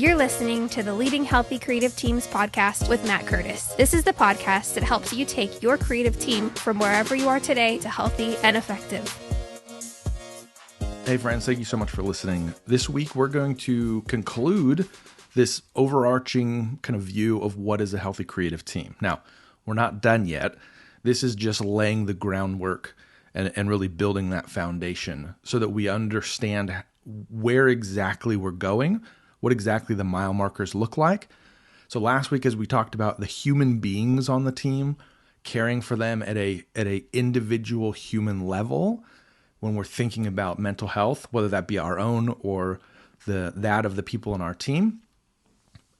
You're listening to the Leading Healthy Creative Teams podcast with Matt Curtis. This is the podcast that helps you take your creative team from wherever you are today to healthy and effective. Hey friends, thank you so much for listening. This week we're going to conclude this overarching kind of view of what is a healthy creative team. Now, we're not done yet. This is just laying the groundwork and really building that foundation so that we understand where exactly we're going, what exactly the mile markers look like. So last week, as we talked about the human beings on the team, caring for them at a individual human level, when we're thinking about mental health, whether that be our own or that of the people on our team.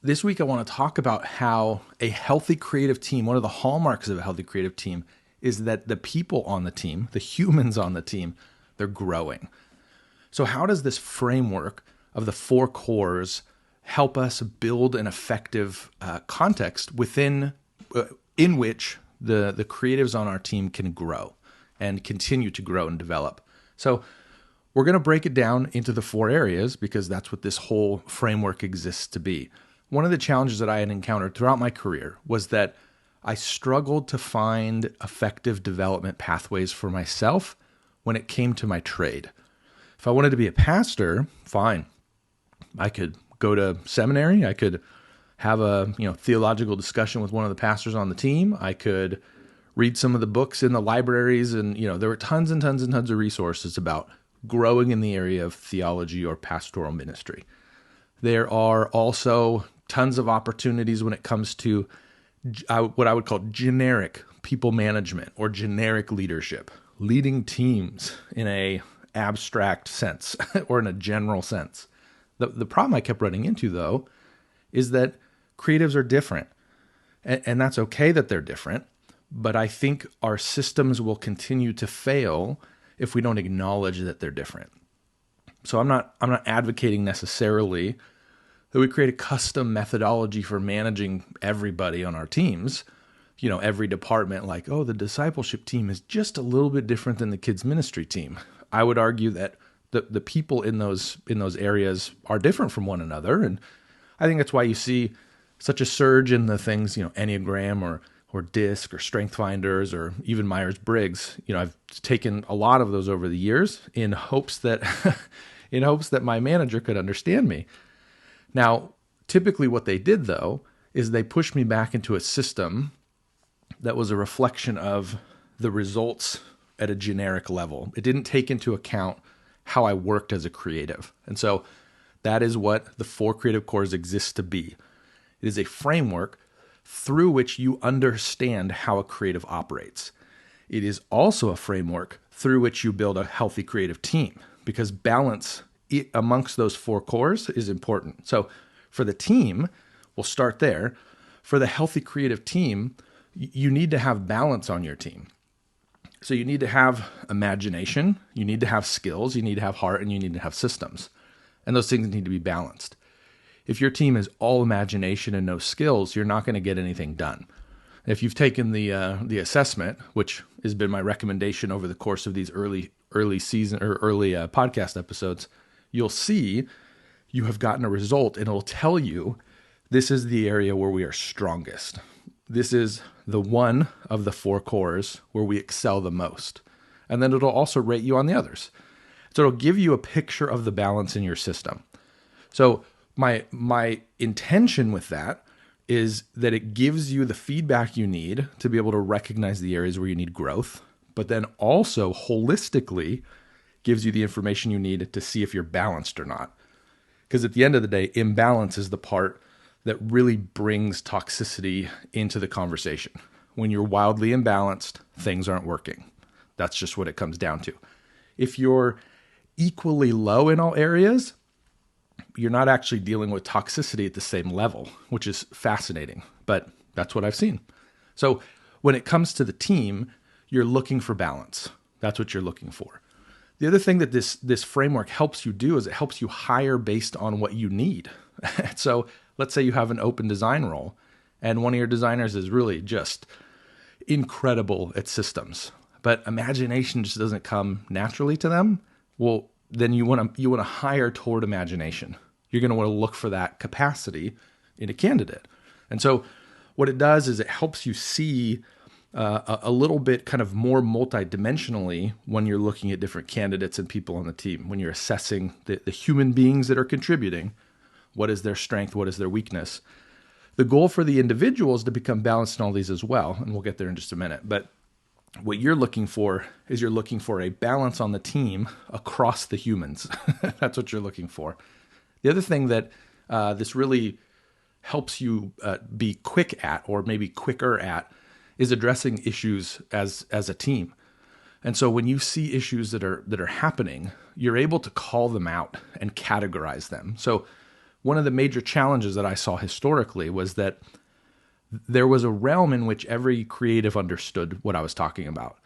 This week, I want to talk about how a healthy creative team, one of the hallmarks of a healthy creative team, is that the people on the team, the humans on the team, they're growing. So how does this framework of the four cores help us build an effective context within in which the creatives on our team can grow and continue to grow and develop? So we're going to break it down into the four areas because that's what this whole framework exists to be. One of the challenges that I had encountered throughout my career was that I struggled to find effective development pathways for myself when it came to my trade. If I wanted to be a pastor, fine. I could go to seminary. I could have a theological discussion with one of the pastors on the team. I could read some of the books in the libraries, and there were tons and tons and tons of resources about growing in the area of theology or pastoral ministry. There are also tons of opportunities when it comes to what I would call generic people management or generic leadership, leading teams in a abstract sense or in a general sense. The problem I kept running into, though, is that creatives are different, and that's okay that they're different, but I think our systems will continue to fail if we don't acknowledge that they're different. So I'm not advocating necessarily that we create a custom methodology for managing everybody on our teams, every department, like, oh, the discipleship team is just a little bit different than the kids ministry team. I would argue that the people in those areas are different from one another. And I think that's why you see such a surge in the things, Enneagram or DISC or Strength Finders or even Myers-Briggs. I've taken a lot of those over the years in hopes that my manager could understand me. Now, typically what they did, though, is they pushed me back into a system that was a reflection of the results at a generic level. It didn't take into account how I worked as a creative. And so that is what the four creative cores exist to be. It is a framework through which you understand how a creative operates. It is also a framework through which you build a healthy creative team, because balance amongst those four cores is important. So for the team, we'll start there. For the healthy creative team, you need to have balance on your team. So you need to have imagination, you need to have skills, you need to have heart, and you need to have systems. And those things need to be balanced. If your team is all imagination and no skills, you're not going to get anything done. If you've taken the assessment, which has been my recommendation over the course of these early season or early podcast episodes, you'll see you have gotten a result, and it'll tell you this is the area where we are strongest. This is the one of the four cores where we excel the most. And then it'll also rate you on the others. So it'll give you a picture of the balance in your system. So my intention with that is that it gives you the feedback you need to be able to recognize the areas where you need growth, but then also holistically gives you the information you need to see if you're balanced or not. Because at the end of the day, imbalance is the part that really brings toxicity into the conversation. When you're wildly imbalanced, things aren't working. That's just what it comes down to. If you're equally low in all areas, you're not actually dealing with toxicity at the same level, which is fascinating, but that's what I've seen. So when it comes to the team, you're looking for balance. That's what you're looking for. The other thing that this framework helps you do is it helps you hire based on what you need. So let's say you have an open design role and one of your designers is really just incredible at systems, but imagination just doesn't come naturally to them. Well, then you want to hire toward imagination. You're going to want to look for that capacity in a candidate. And so what it does is it helps you see a little bit kind of more multidimensionally when you're looking at different candidates and people on the team, when you're assessing the human beings that are contributing. What is their strength? What is their weakness? The goal for the individual is to become balanced in all these as well. And we'll get there in just a minute. But what you're looking for is you're looking for a balance on the team across the humans. That's what you're looking for. The other thing that this really helps you be quick at, or maybe quicker at, is addressing issues as a team. And so when you see issues that are happening, you're able to call them out and categorize them. So one of the major challenges that I saw historically was that there was a realm in which every creative understood what I was talking about.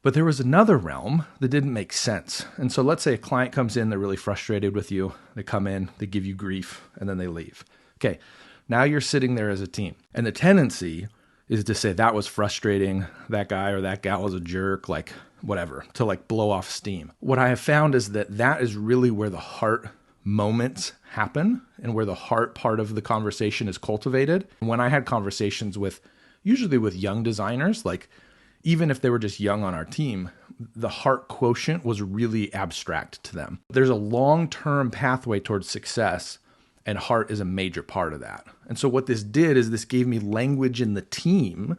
But there was another realm that didn't make sense. And so let's say a client comes in, they're really frustrated with you. They come in, they give you grief, and then they leave. Okay, now you're sitting there as a team. And the tendency is to say that was frustrating, that guy or that gal was a jerk, like whatever, to like blow off steam. What I have found is that is really where the heart moments happen and where the heart part of the conversation is cultivated. When I had conversations usually with young designers, like even if they were just young on our team, the heart quotient was really abstract to them. There's a long-term pathway towards success, and heart is a major part of that. And so what this did is this gave me language in the team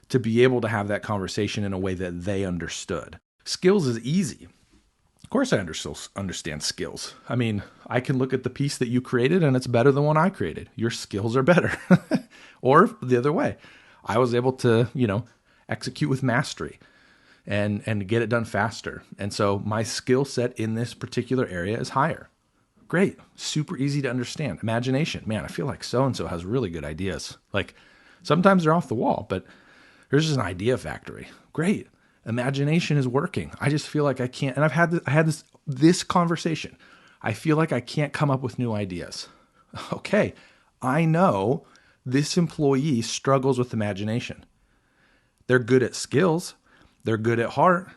to be able to have that conversation in a way that they understood. Skills is easy. Of course I understand skills. I mean, I can look at the piece that you created and it's better than one I created. Your skills are better. Or the other way, I was able to, execute with mastery and get it done faster. And so my skill set in this particular area is higher. Great. Super easy to understand. Imagination. Man, I feel like so-and-so has really good ideas. Like sometimes they're off the wall, but there's just an idea factory. Great. Imagination is working. I just feel like I can't. And I had this conversation. I feel like I can't come up with new ideas. Okay. I know this employee struggles with imagination. They're good at skills. They're good at heart.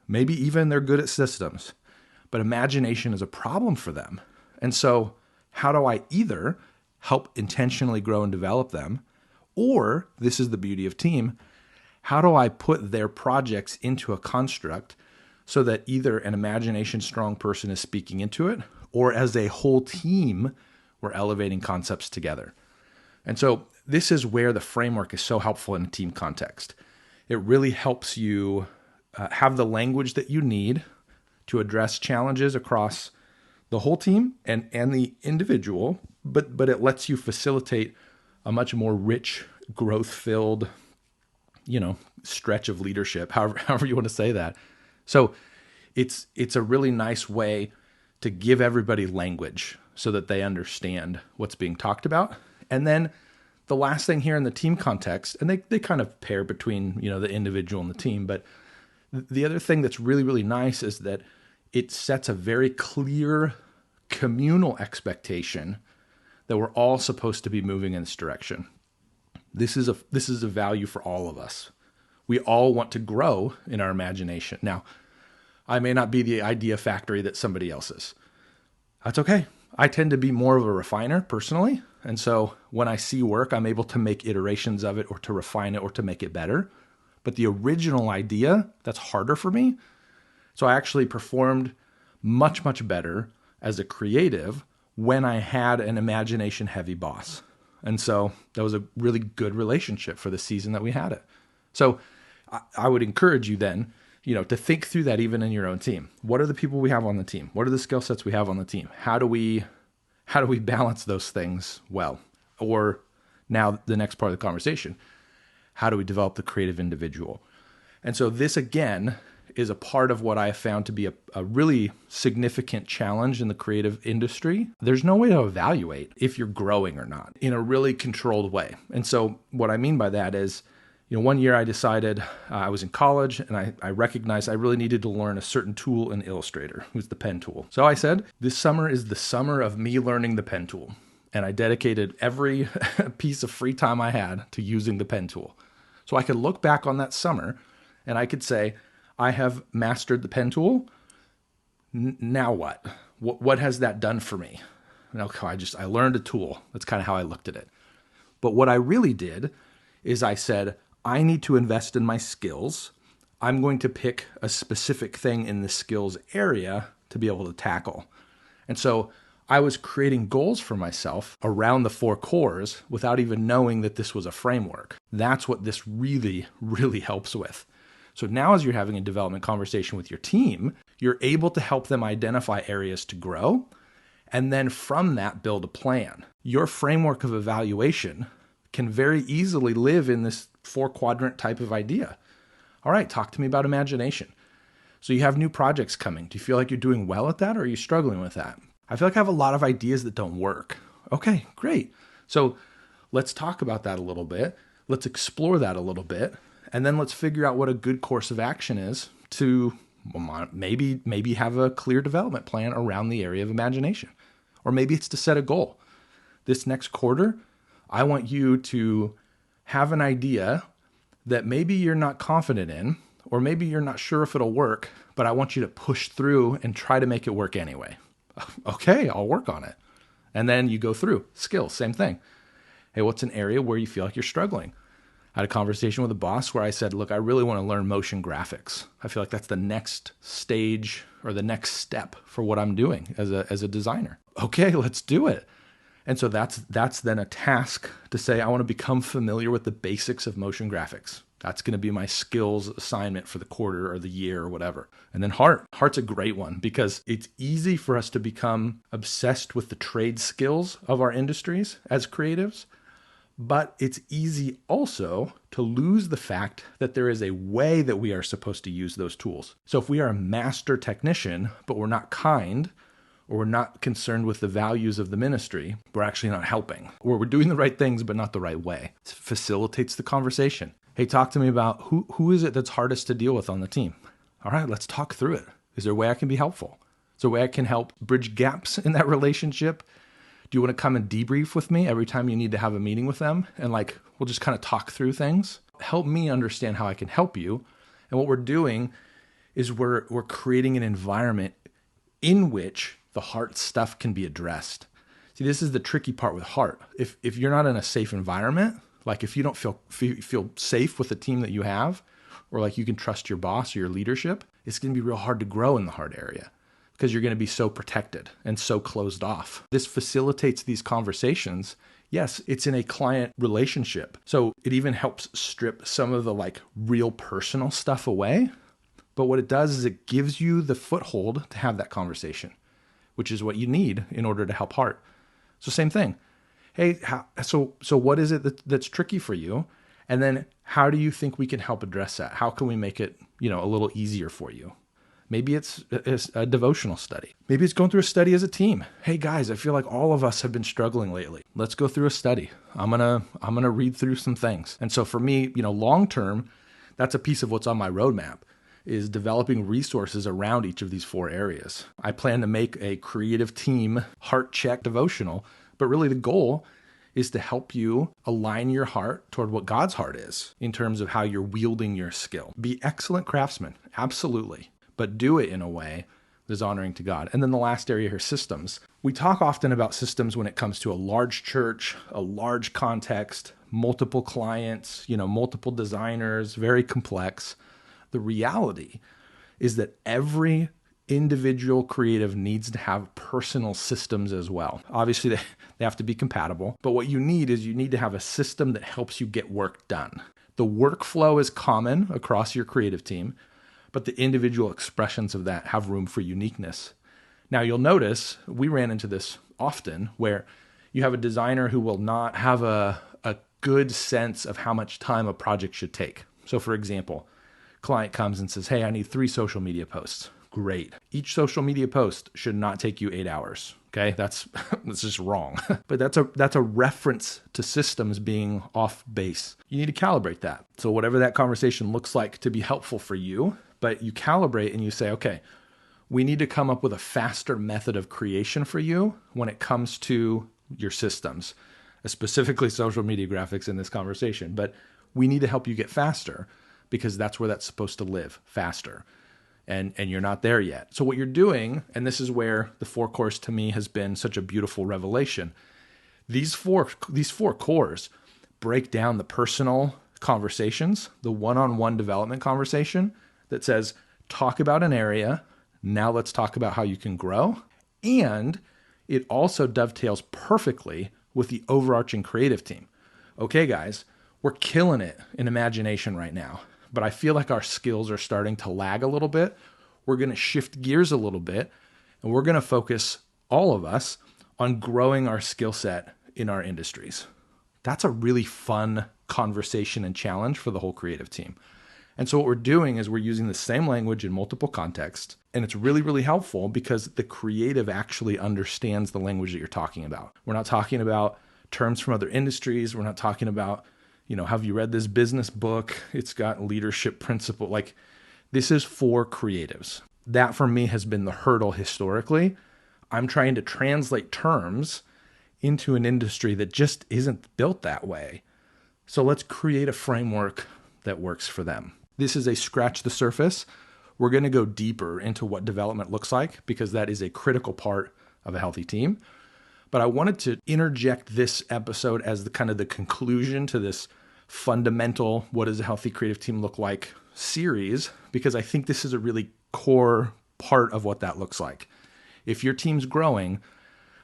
Maybe even they're good at systems. But imagination is a problem for them. And so how do I either help intentionally grow and develop them, or, this is the beauty of team, how do I put their projects into a construct so that either an imagination strong person is speaking into it, or as a whole team, we're elevating concepts together. And so this is where the framework is so helpful in a team context. It really helps you have the language that you need to address challenges across the whole team and the individual, but it lets you facilitate a much more rich, growth-filled, stretch of leadership, however you want to say that. So it's a really nice way to give everybody language so that they understand what's being talked about. And then the last thing here in the team context, and they kind of pair between, the individual and the team, but the other thing that's really, really nice is that it sets a very clear communal expectation that we're all supposed to be moving in this direction. This is a value for all of us. We all want to grow in our imagination. Now, I may not be the idea factory that somebody else is. That's okay. I tend to be more of a refiner personally. And so when I see work, I'm able to make iterations of it or to refine it or to make it better. But the original idea, that's harder for me. So I actually performed much, much better as a creative when I had an imagination heavy boss. And so that was a really good relationship for the season that we had it. So I would encourage you then, to think through that even in your own team. What are the people we have on the team? What are the skill sets we have on the team? How do we balance those things well? Or now the next part of the conversation, how do we develop the creative individual? And so this again is a part of what I have found to be a really significant challenge in the creative industry. There's no way to evaluate if you're growing or not in a really controlled way. And so what I mean by that is, one year I decided I was in college and I recognized I really needed to learn a certain tool in Illustrator, who's the pen tool. So I said, this summer is the summer of me learning the pen tool. And I dedicated every piece of free time I had to using the pen tool. So I could look back on that summer and I could say, I have mastered the pen tool. Now what? What has that done for me? Okay, I learned a tool. That's kind of how I looked at it. But what I really did is I said, I need to invest in my skills. I'm going to pick a specific thing in the skills area to be able to tackle. And so I was creating goals for myself around the 4 cores without even knowing that this was a framework. That's what this really, really helps with. So now as you're having a development conversation with your team, you're able to help them identify areas to grow, and then from that build a plan. Your framework of evaluation can very easily live in this 4-quadrant type of idea. All right, talk to me about imagination. So you have new projects coming. Do you feel like you're doing well at that, or are you struggling with that? I feel like I have a lot of ideas that don't work. Okay, great. So let's talk about that a little bit. Let's explore that a little bit. And then let's figure out what a good course of action is to maybe have a clear development plan around the area of imagination. Or maybe it's to set a goal. This next quarter, I want you to have an idea that maybe you're not confident in, or maybe you're not sure if it'll work, but I want you to push through and try to make it work anyway. Okay, I'll work on it. And then you go through skills, same thing. Hey, what's an area where you feel like you're struggling? I had a conversation with a boss where I said, look, I really want to learn motion graphics. I feel like that's the next stage or the next step for what I'm doing as a designer. Okay, let's do it. And so that's then a task to say, I want to become familiar with the basics of motion graphics. That's going to be my skills assignment for the quarter or the year or whatever. And then Heart's a great one because it's easy for us to become obsessed with the trade skills of our industries as creatives, but it's easy also to lose the fact that there is a way that we are supposed to use those tools. So if we are a master technician, but we're not kind, or we're not concerned with the values of the ministry, we're actually not helping. Or we're doing the right things, but not the right way. It facilitates the conversation. Hey, talk to me about who is it that's hardest to deal with on the team? All right, let's talk through it. Is there a way I can be helpful? Is there a way I can help bridge gaps in that relationship? Do you want to come and debrief with me every time you need to have a meeting with them? And we'll just kind of talk through things. Help me understand how I can help you. And what we're doing is we're creating an environment in which the heart stuff can be addressed. See, this is the tricky part with heart. If you're not in a safe environment, like if you don't feel safe with the team that you have, or like you can trust your boss or your leadership, it's going to be real hard to grow in the heart area because you're going to be so protected and so closed off. This facilitates these conversations. Yes, it's in a client relationship. So it even helps strip some of the real personal stuff away. But what it does is it gives you the foothold to have that conversation, which is what you need in order to help heart. So same thing. Hey, so what is it that's tricky for you? And then how do you think we can help address that? How can we make it, a little easier for you? Maybe it's a devotional study. Maybe it's going through a study as a team. Hey guys, I feel like all of us have been struggling lately. Let's go through a study. I'm gonna read through some things. And so for me, long term, that's a piece of what's on my roadmap, is developing resources around each of these 4 areas. I plan to make a creative team heart check devotional, but really the goal is to help you align your heart toward what God's heart is in terms of how you're wielding your skill. Be excellent craftsmen, absolutely, but do it in a way that is honoring to God. And then the last area here, systems. We talk often about systems when it comes to a large church, a large context, multiple clients, multiple designers, very complex. The reality is that every individual creative needs to have personal systems as well. Obviously, they have to be compatible, but what you need to have a system that helps you get work done. The workflow is common across your creative team, but the individual expressions of that have room for uniqueness. Now, you'll notice we ran into this often where you have a designer who will not have a good sense of how much time a project should take. So for example, client comes and says, hey, I need 3 social media posts. Great. Each social media post should not take you 8 hours. Okay, that's just wrong. But that's a reference to systems being off base. You need to calibrate that. So whatever that conversation looks like to be helpful for you, but you calibrate and you say, okay, we need to come up with a faster method of creation for you when it comes to your systems, specifically social media graphics in this conversation. But we need to help you get faster because that's where that's supposed to live, faster. and you're not there yet. So what you're doing, and this is where the 4 cores to me has been such a beautiful revelation. These four cores break down the personal conversations, the one-on-one development conversation that says, talk about an area. Now let's talk about how you can grow. And it also dovetails perfectly with the overarching creative team. Okay, guys, we're killing it in imagination right now, but I feel like our skills are starting to lag a little bit. We're going to shift gears a little bit, and we're going to focus, all of us, on growing our skill set in our industries. That's a really fun conversation and challenge for the whole creative team. And so what we're doing is we're using the same language in multiple contexts, and it's really, really helpful because the creative actually understands the language that you're talking about. We're not talking about terms from other industries. We're not talking about, have you read this business book? It's got leadership principle. Like, this is for creatives. That for me has been the hurdle historically. I'm trying to translate terms into an industry that just isn't built that way. So let's create a framework that works for them. This is a scratch the surface. We're going to go deeper into what development looks like because that is a critical part of a healthy team. But I wanted to interject this episode as the kind of the conclusion to this fundamental, what does a healthy creative team look like series, because I think this is a really core part of what that looks like. If your team's growing,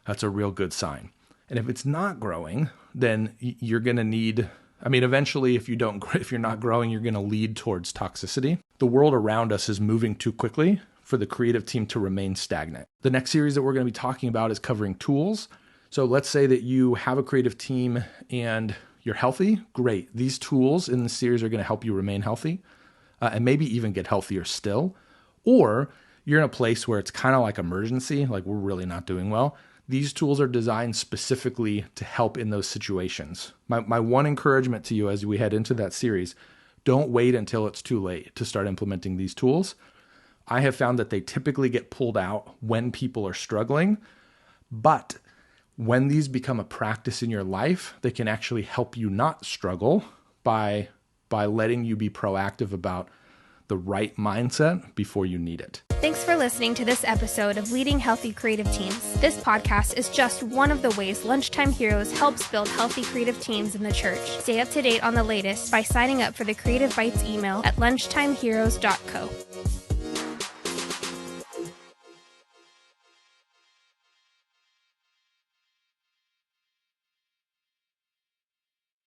that's a real good sign. And if it's not growing, then you're going to need, eventually if you're not growing, you're going to lead towards toxicity. The world around us is moving too quickly for the creative team to remain stagnant. The next series that we're going to be talking about is covering tools. So let's say that you have a creative team and you're healthy. Great. These tools in the series are going to help you remain healthy and maybe even get healthier still. Or you're in a place where it's kind of like emergency, like we're really not doing well. These tools are designed specifically to help in those situations. My one encouragement to you as we head into that series, don't wait until it's too late to start implementing these tools. I have found that they typically get pulled out when people are struggling, but when these become a practice in your life, they can actually help you not struggle by letting you be proactive about the right mindset before you need it. Thanks for listening to this episode of Leading Healthy Creative Teams. This podcast is just one of the ways Lunchtime Heroes helps build healthy creative teams in the church. Stay up to date on the latest by signing up for the Creative Bites email at lunchtimeheroes.co.